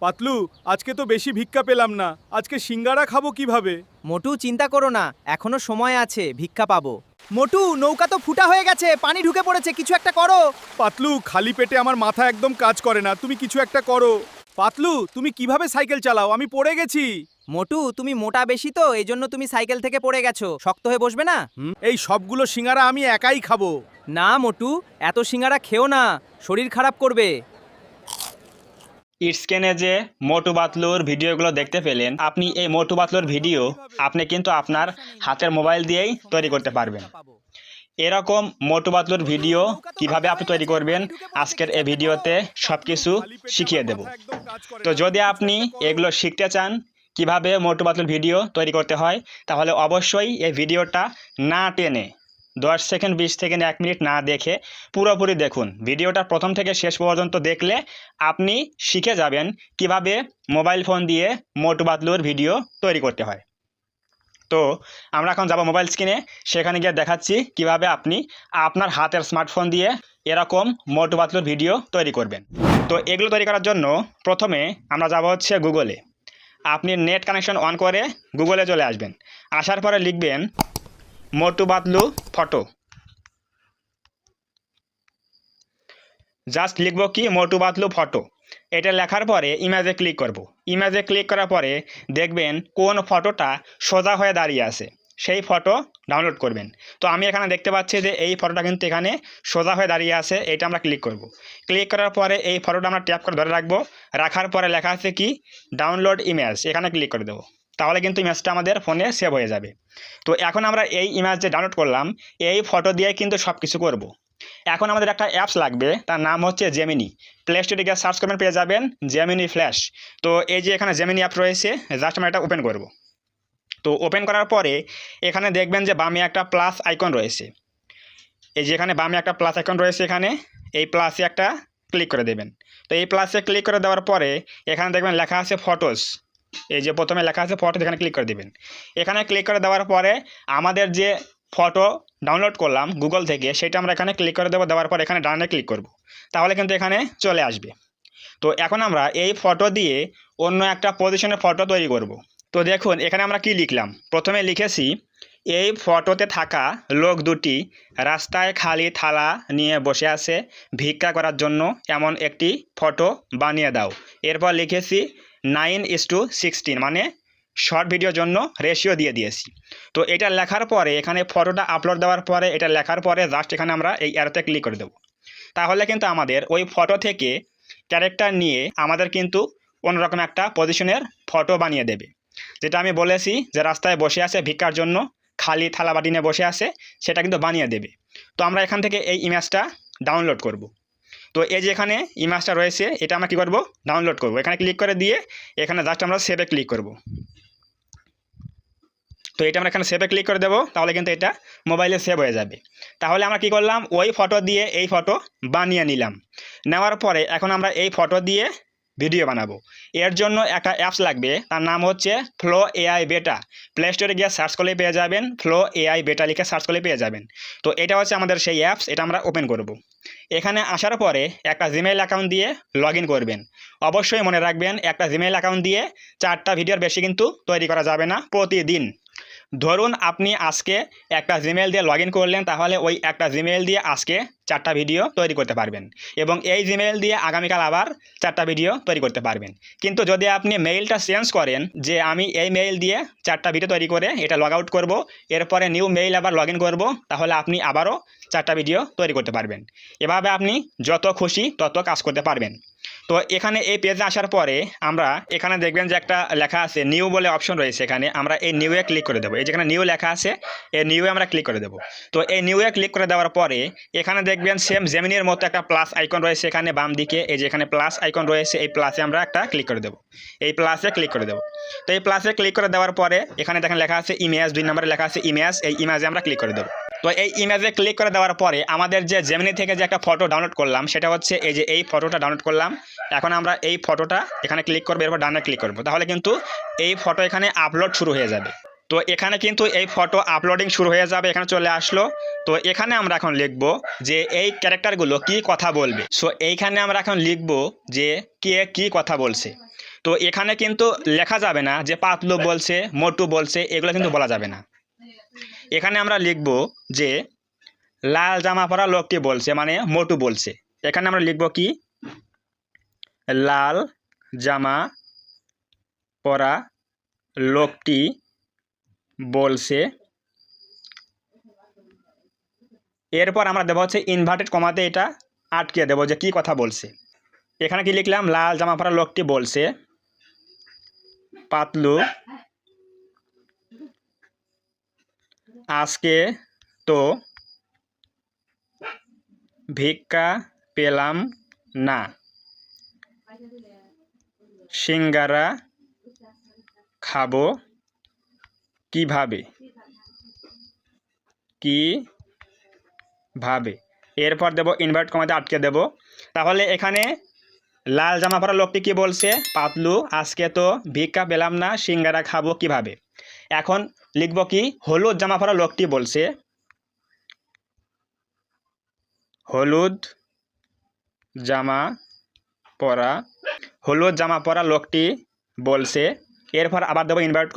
পাতলু, আজকে তো বেশি ভিক্ষা পেলাম না, আজকে সিঙ্গারা খাবো কিভাবে? মোটু চিন্তা করো না, এখনো সময় আছে, ভিক্ষা পাবো। মোটু, নৌকা তো ফুটা হয়ে গেছে, পানি ঢুকে পড়েছে, কিছু একটা করো। পাতলু, খালি পেটে আমার মাথা একদম কাজ করে না, তুমি কিছু একটা করো। পাতলু, তুমি কিভাবে সাইকেল চালাও? আমি পড়ে গেছি। মোটু, তুমি মোটা বেশি তো এই জন্য তুমি সাইকেল থেকে পড়ে গেছো, শক্ত হয়ে বসবে না। এই সবগুলো সিঙ্গারা আমি একাই খাবো। না মোটু, এত সিঙ্গারা খেও না, শরীর খারাপ করবে। স্ক্রিনে যে মোটু পাতলুর ভিডিওগুলো দেখতে পেলেন, আপনি এই মোটু পাতলুর ভিডিও আপনি কিন্তু আপনার হাতের মোবাইল দিয়েই তৈরি করতে পারবেন। এরকম মোটু পাতলুর ভিডিও কিভাবে আপনি তৈরি করবেন আজকের এই ভিডিওতে সব কিছু শিখিয়ে দেব। তো যদি আপনি এগুলো শিখতে চান কিভাবে মোটু পাতলুর ভিডিও তৈরি করতে হয়, তাহলে অবশ্যই এই ভিডিওটা না টেনে 10 সেকেন্ড 20 সেকেন্ড 1 মিনিট না দেখে পুরোপুরি দেখুন। ভিডিওটা প্রথম থেকে শেষ পর্যন্ত দেখলে আপনি শিখে যাবেন কিভাবে মোবাইল ফোন দিয়ে মোটু পাতলুর ভিডিও তৈরি করতে হয়। তো আমরা এখন যাব মোবাইল স্ক্রিনে, সেখানে গিয়ে দেখাচ্ছি কিভাবে আপনি আপনার হাতের স্মার্টফোন দিয়ে এরকম মোটু পাতলুর ভিডিও তৈরি করবেন। তো এগুলো তৈরি করার জন্য প্রথমে আমরা যাব হচ্ছে গুগলে। আপনি নেট কানেকশন অন করে গুগলে চলে আসবেন। আসার পরে লিখবেন মোটু পাতলু ফটো। জাস্ট লিখব কি মোটু পাতলু ফটো। এটা লেখার পরে ইমেজে ক্লিক করব। ইমেজে ক্লিক করার পরে দেখবেন কোন ফটোটা সোজা হয়ে দাঁড়িয়ে আছে, সেই ফটো ডাউনলোড করবেন। তো আমি এখানে দেখতে পাচ্ছি যে এই ফটোটা কিন্তু এখানে সোজা হয়ে দাঁড়িয়ে আছে, এটা আমরা ক্লিক করব। ক্লিক করার পরে এই ফটোটা আমরা ট্যাপ করে ধরে রাখবো। রাখার পরে লেখা আছে কি ডাউনলোড ইমেজ, এখানে ক্লিক করে দেবো। তাহলে কিন্তু ইমেজটা আমাদের ফোনে সেভ হয়ে যাবে। তো এখন আমরা এই ইমেজ যে ডাউনলোড করলাম এই ফটো দিয়ে কিন্তু সব কিছু করব। এখন আমাদের একটা অ্যাপস লাগবে, তার নাম হচ্ছে জেমিনি। প্লে স্টোরে গিয়ে সার্চ করবেন, পেয়ে যাবেন জেমিনি ফ্ল্যাশ। তো এই যে এখানে জেমিনি অ্যাপ রয়েছে, জাস্ট আমরা এটা ওপেন করব। তো ওপেন করার পরে এখানে দেখবেন যে বামে একটা প্লাস আইকন রয়েছে। এই যে এখানে বামে একটা প্লাস আইকন রয়েছে, এখানে এই প্লাসে একটা ক্লিক করে দেবেন। তো এই প্লাসে ক্লিক করে দেওয়ার পরে এখানে দেখবেন লেখা আছে ফটোস। এই যে প্রথমে লেখা আছে ফটো, এখানে ক্লিক করে দেবেন। এখানে ক্লিক করে দেওয়ার পরে আমাদের যে ফটো ডাউনলোড করলাম গুগল থেকে সেটা আমরা এখানে ক্লিক করে দেবো। দেওয়ার পর এখানে ডানে ক্লিক করব, তাহলে কিন্তু এখানে চলে আসবে। তো এখন আমরা এই ফটো দিয়ে অন্য একটা পজিশনের ফটো তৈরি করব। তো দেখুন এখানে আমরা কি লিখলাম, প্রথমে লিখেছি এই ফটোতে থাকা লোক দুটি রাস্তায় খালি থালা নিয়ে বসে আছে, ভিক্ষা করার জন্য এমন একটি ফটো বানিয়ে দাও। এরপর লিখেছি 9:16, মানে শর্ট ভিডিওর জন্য রেশিও দিয়ে দিয়েছি। তো এটা লেখার পরে এখানে ফটোটা আপলোড দেওয়ার পরে এটা লেখার পরে জাস্ট এখানে আমরা এই অ্যারোতে ক্লিক করে দেবো। তাহলে কিন্তু আমাদের ওই ফটো থেকে ক্যারেক্টার নিয়ে আমাদের কিন্তু অন্যরকম একটা পজিশনের ফটো বানিয়ে দেবে। যেটা আমি বলেছি যে রাস্তায় বসে আছে ভিক্ষার জন্য, খালি থালা বাটি নিয়ে বসে আছে, সেটা কিন্তু বানিয়ে দেবে। তো আমরা এখান থেকে এই ইমেজটা ডাউনলোড করব। তো এই যে এখানে ইমেজটা রয়েছে এটা আমরা কী করব, ডাউনলোড করব। এখানে ক্লিক করে দিয়ে এখানে জাস্ট আমরা সেভে ক্লিক করব। তো এটা আমরা এখানে সেভে ক্লিক করে দেবো, তাহলে কিন্তু এটা মোবাইলে সেভ হয়ে যাবে। তাহলে আমরা কি করলাম, ওই ফটো দিয়ে এই ফটো বানিয়ে নিলাম। নেওয়ার পরে এখন আমরা এই ফটো দিয়ে ভিডিও বানাবো। এর জন্য একটা অ্যাপস লাগবে, তার নাম হচ্ছে ফ্লো এআই বেটা। প্লে স্টোরে গিয়ে সার্চ করলে পেয়ে যাবেন, ফ্লো এআই বেটা লিখে সার্চ করলে পেয়ে যাবেন। তো এটা হচ্ছে আমাদের সেই অ্যাপস, এটা আমরা ওপেন করব। এখানে আসার পরে একটা জিমেইল অ্যাকাউন্ট দিয়ে লগ ইন করবেন। অবশ্যই মনে রাখবেন একটা জিমেইল অ্যাকাউন্ট দিয়ে 4টা ভিডিওর বেশি কিন্তু তৈরি করা যাবে না প্রতিদিন। ধরুন আপনি আজকে একটা জিমেইল দিয়ে লগ ইন করলেন, তাহলে ওই একটা জিমেইল দিয়ে আজকে 4টা ভিডিও তৈরি করতে পারবেন এবং এই জিমেইল দিয়ে আগামীকাল আবার 4টা ভিডিও তৈরি করতে পারবেন। কিন্তু যদি আপনি মেইলটা চেঞ্জ করেন যে আমি এই মেইল দিয়ে 4টা ভিডিও তৈরি করে এটা লগ আউট করবো, এরপরে নিউ মেইল আবার লগ ইন করবো, তাহলে আপনি আবারও 4টা ভিডিও তৈরি করতে পারবেন। এভাবে আপনি যত খুশি তত কাজ করতে পারবেন। তো এখানে এই পেজে আসার পরে আমরা এখানে দেখবেন যে একটা লেখা আছে নিউ বলে অপশন রয়েছে, এখানে আমরা এই নিউয়ে ক্লিক করে দেবো। এই যেখানে নিউ লেখা আছে এই নিউয়ে আমরা ক্লিক করে দেবো। তো এই নিউয়ে ক্লিক করে দেওয়ার পরে এখানে দেখবেন সেম জেমিনির মতো একটা প্লাস আইকন রয়েছে এখানে বাম দিকে। এই যে এখানে প্লাস আইকন রয়েছে, এই প্লাসে আমরা একটা ক্লিক করে দেবো। এই প্লাসে ক্লিক করে দেবো। তো এই প্লাসে ক্লিক করে দেওয়ার পরে এখানে দেখেন লেখা আছে ইমেজ, 2 নম্বরে লেখা আছে ইমেজ, এই ইমেজে আমরা ক্লিক করে দেবো। তো এই ইমেজে ক্লিক করে দেওয়ার পরে আমাদের যে জেমিনি থেকে যে একটা ফটো ডাউনলোড করলাম সেটা হচ্ছে এই যে এই ফটোটা ডাউনলোড করলাম। এখন আমরা এই ফটোটা এখানে ক্লিক করবো, এরপর ডানে ক্লিক করবো, তাহলে কিন্তু এই ফটো এখানে আপলোড শুরু হয়ে যাবে। তো এখানে কিন্তু এই ফটো আপলোডিং শুরু হয়ে যাবে, এখানে চলে আসলো। তো এখানে আমরা এখন লিখব যে এই ক্যারেক্টারগুলো কি কথা বলবে। সো এইখানে আমরা এখন লিখব যে কে কি কথা বলছে। তো এখানে কিন্তু লেখা যাবে না যে পাতলু বলছে, মোটু বলছে, এগুলো কিন্তু বলা যাবে না। এখানে আমরা লিখব যে লাল জামা পরা লোকটি বলছে, মানে মোটু বলছে। এখানে আমরা লিখব কি, লাল জামা পরা লোকটি বলছে। এরপর আমরা দেবো হচ্ছে ইনভার্টেড কমাতে এটা আটকে দেবো যে কি কথা বলছে। এখানে কি লিখলাম, লাল জামা পরা লোকটি বলছে পাতলু আজকে তো ভিক্ষা পেলাম না, সিঙ্গারা খাবো কিভাবে। এরপর দেব ইনভার্ট কমাতে আটকে দেব। তাহলে এখানে লাল জামা পরা লোকটি কি বলছে, পাতলু আজকে তো ভিক্ষা পেলাম না, সিঙ্গারা খাবো কিভাবে। এখন লিখব কি, হলুদ জামা পরা লোকটি বলছে, হলুদ জামা পরা লোকটি বলছে। এরপর আবার দেবো ইনভার্টেড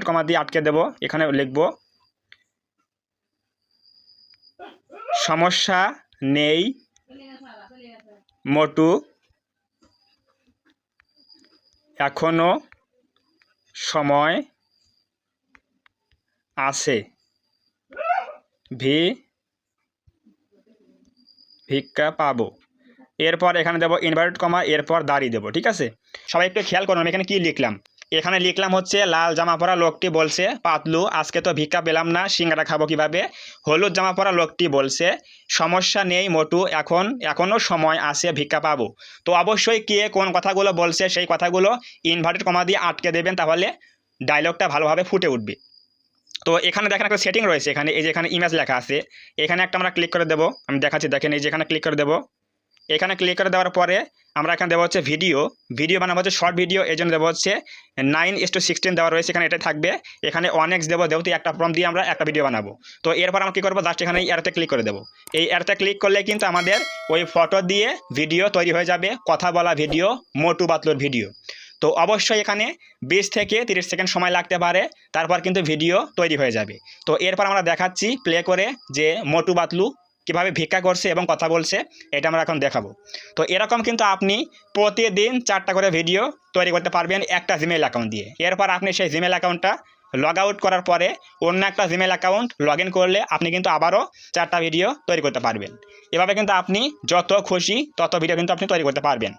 কমা দিয়ে আটকে দেব। এখানে লিখব সমস্যা নেই মোটু, এখনো সময় আছে, ভিক্ষা পাবো। এরপর এখানে দেবো ইনভার্টেড কমা, এরপর দাঁড়িয়ে দেবো। ঠিক আছে, সবাই একটু খেয়াল করুন এখানে কি লিখলাম। এখানে লিখলাম হচ্ছে লাল জামা পরা লোকটি বলছে পাতলু আজকে তো ভিক্ষা পেলাম না, সিঙ্গারা খাবো কিভাবে। হলুদ জামা পরা লোকটি বলছে সমস্যা নেই মোটু, এখনও সময় আছে, ভিক্ষা পাবো। তো অবশ্যই কে কোন কথাগুলো বলছে সেই কথাগুলো ইনভার্টেড কমা দিয়ে আটকে দেবেন, তাহলে ডায়লগটা ভালোভাবে ফুটে উঠবে। তো এখানে দেখেন একটা সেটিং রয়েছে, এখানে এই যে এখানে ইমেজ লেখা আছে, এখানে একটা আমরা ক্লিক করে দেবো। আমি দেখাচ্ছি, দেখেন এই যে এখানে ক্লিক করে দেবো। এখানে ক্লিক করে দেওয়ার পরে আমরা এখানে দেবো হচ্ছে ভিডিও বানাবো হচ্ছে শর্ট ভিডিও, এই জন্য দেবো হচ্ছে 9:16 দেওয়া রয়েছে, এখানে এটা থাকবে। এখানে 1x দেবো, তো একটা প্রম্পট দিয়ে আমরা একটা ভিডিও বানাবো। তো এরপর আমরা কী করবো, জাস্ট এখানে এই অ্যারোতে ক্লিক করে দেবো। এই অ্যারোতে ক্লিক করলে কিন্তু আমাদের ওই ফটো দিয়ে ভিডিও তৈরি হয়ে যাবে, কথা বলা ভিডিও, মোটু পাতলুর ভিডিও। তো অবশ্যই এখানে 20 থেকে 30 সেকেন্ড সময় লাগতে পারে, তারপর কিন্তু ভিডিও তৈরি হয়ে যাবে। তো এরপর আমরা দেখাচ্ছি প্লে করে যে মোটু পাতলু কীভাবে ভিক্ষা করছে এবং কথা বলছে, এটা আমরা এখন দেখাবো। তো এরকম কিন্তু আপনি প্রতিদিন 4টা করে ভিডিও তৈরি করতে পারবেন একটা জিমেইল অ্যাকাউন্ট দিয়ে। এরপর আপনি সেই জিমেইল অ্যাকাউন্টটা লগ আউট করার পরে অন্য একটা জিমেইল অ্যাকাউন্ট লগ ইন করলে আপনি কিন্তু আবারও 4টা ভিডিও তৈরি করতে পারবেন। এভাবে কিন্তু আপনি যত খুশি তত ভিডিও কিন্তু আপনি তৈরি করতে পারবেন।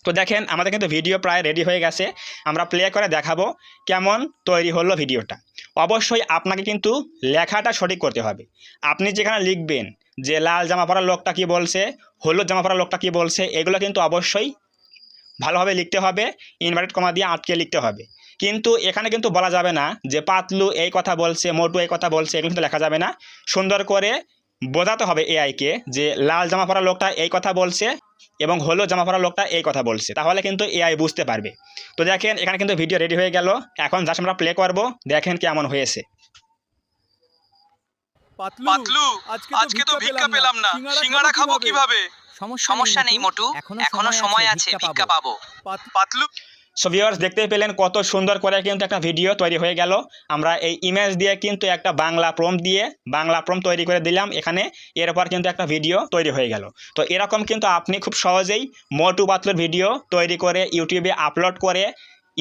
তো দেখেন আমাদের কিন্তু ভিডিও প্রায় রেডি হয়ে গেছে, আমরা প্লে করে দেখাবো কেমন তৈরি হলো ভিডিওটা। অবশ্যই আপনাকে কিন্তু লেখাটা সঠিক করতে হবে। আপনি যেখানে লিখবেন যে লাল জামা পরা লোকটা কি বলছে, হলুদ জামা পরা লোকটা কি বলছে, এগুলো কিন্তু অবশ্যই ভালোভাবে লিখতে হবে, ইনভার্টেড কমা দিয়ে আটকে লিখতে হবে। কিন্তু এখানে কিন্তু বলা যাবে না যে পাতলু এই কথা বলছে, মোটু এই কথা বলছে, এগুলো কিন্তু লেখা যাবে না। সুন্দর করে বোঝাতে হবে এআইকে যে লাল জামা পরা লোকটা এই কথা বলছে এবং হলুদ জামা পরা লোকটা এই কথা বলছে, তাহলে কিন্তু এআই বুঝতে পারবে। তো দেখেন এখানে কিন্তু ভিডিও রেডি হয়ে গেল, এখন জাস্ট আমরা প্লে করব, দেখেন কেমন হয়েছে। পাতলু আজকে তো ভিক্ষা পেলাম না, সিঙ্গারা খাবো কিভাবে। সমস্যা নেই মোটু, এখনো সময় আছে, ভিক্ষা পাবো। পাতলু সো ভিউয়ার্স দেখতেই পেলেন কত সুন্দর করে কিন্তু একটা ভিডিও তৈরি হয়ে গেল। আমরা এই ইমেজ দিয়ে কিন্তু একটা বাংলা প্রম্পট তৈরি করে দিলাম এখানে, এরপর কিন্তু একটা ভিডিও তৈরি হয়ে গেল। তো এরকম কিন্তু আপনি খুব সহজেই মোটু পাতলুর ভিডিও তৈরি করে ইউটিউবে আপলোড করে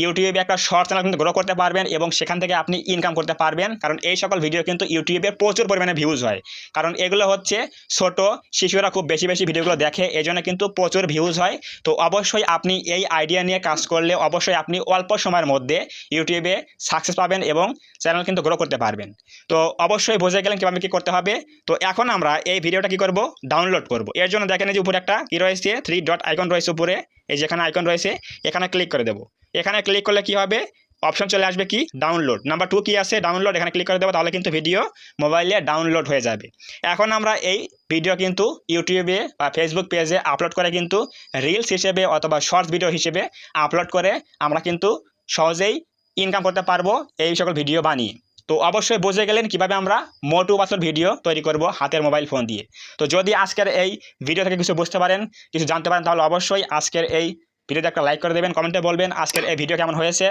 ইউটিউবে একটা শর্ট চ্যানেল কিন্তু গ্রো করতে পারবেন এবং সেখান থেকে আপনি ইনকাম করতে পারবেন। কারণ এই সকল ভিডিও কিন্তু ইউটিউবে প্রচুর পরিমাণে ভিউজ হয়, কারণ এগুলো হচ্ছে ছোট শিশুরা খুব বেশি ভিডিওগুলো দেখে, এই জন্য কিন্তু প্রচুর ভিউজ হয়। তো অবশ্যই আপনি এই আইডিয়া নিয়ে কাজ করলে অবশ্যই আপনি অল্প সময়ের মধ্যে ইউটিউবে সাকসেস পাবেন এবং চ্যানেল কিন্তু গ্রো করতে পারবেন। তো অবশ্যই বুঝে গেলেন কীভাবে কী করতে হবে। তো এখন আমরা এই ভিডিওটা কী করব, ডাউনলোড করব। এর জন্য দেখেন এই যে উপরে একটা কী রয়েছে, 3 ডট আইকন রয়েছে উপরে, এই যেখানে আইকন রয়েছে এখানে ক্লিক করে দেবো। এখানে ক্লিক করলে কি হবে, অপশন চলে আসবে কি, ডাউনলোড। নাম্বার 2 কি আছে, ডাউনলোড। এখানে ক্লিক করে দেবো, তাহলে কিন্তু ভিডিও মোবাইলে ডাউনলোড হয়ে যাবে। এখন আমরা এই ভিডিও কিন্তু ইউটিউবে বা ফেসবুক পেজে আপলোড করে কিন্তু রিলস হিসেবে অথবা শর্টস ভিডিও হিসেবে আপলোড করে আমরা কিন্তু সহজেই ইনকাম করতে পারবো এই সকল ভিডিও বানিয়ে। তো অবশ্যই বুঝে গেলেন কিভাবে আমরা মোটু পাতলুর ভিডিও তৈরি করব হাতের মোবাইল ফোন দিয়ে। তো যদি আজকের এই ভিডিও থেকে কিছু বুঝতে পারেন, কিছু জানতে পারেন, তাহলে অবশ্যই আজকের এই ভিডিওতে একটা লাইক করে দেবেন, কমেন্টে বলবেন আজকের এই ভিডিও কেমন হয়েছে।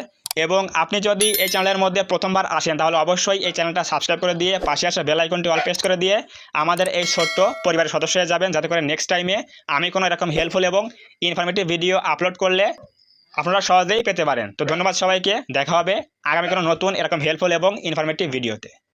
এবং আপনি যদি এই চ্যানেলের মধ্যে প্রথমবার আসেন তাহলে অবশ্যই এই চ্যানেলটা সাবস্ক্রাইব করে দিয়ে পাশে আসা বেল আইকনটি অল প্রেস করে দিয়ে আমাদের এই ছোট্ট পরিবারের সদস্য হয়ে যাবেন, যাতে করে নেক্সট টাইমে আমি কোনো এরকম হেল্পফুল এবং ইনফরমেটিভ ভিডিও আপলোড করলে আপনারা সহজেই পেতে পারেন। তো ধন্যবাদ সবাইকে, দেখা হবে আগামী কোনো নতুন এরকম হেল্পফুল এবং ইনফরমেটিভ ভিডিওতে।